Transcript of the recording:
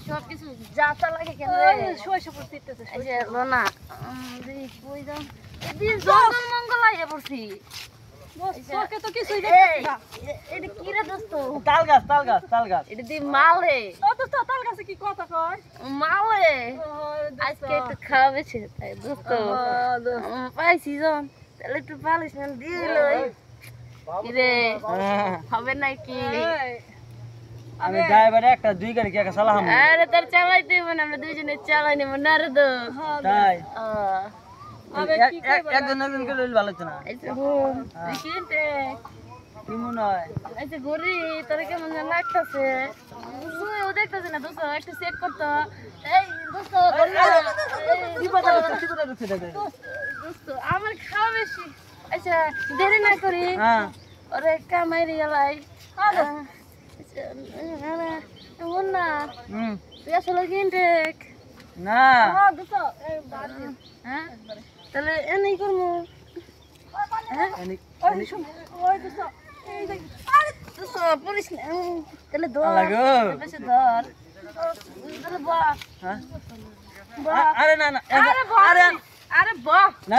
সব কিছু যা তা লাগে কেন না জঙ্গল মঙ্গল আইয়া পড়ছি এটা দিয়ে মালে মালে আজকে একটু খাওয়াবেছে তাই দোস্ত পাইছি জন তাহলে একটু পালিশ দিয়ে রে হবে নাকি আমি ড্রাইভারে একটা দুই গাড়ি কি একা চালাম আরে তোর চালাইতে হবে না আমরা দুইজনে চালাই নেব না রে তো তাই একজন একজন করে ভালো হতো না কিনতে কি মনে হয় আচ্ছা ঘুরি তোর কেমন যেন লাগতেছে ও দেখতেছে না দোস্ত একটু চেক করতো এই দোস্ত দোস্ত আমার খাওয়া বেশি আচ্ছা দেরি না করি ওরে কামাই রিয়ালাই না তুই আসলে কিনতে না হ্যাঁ তাহলে এনেই করবো তাহলে ধর তাহলে বাহ আরে না না আরে বাহ না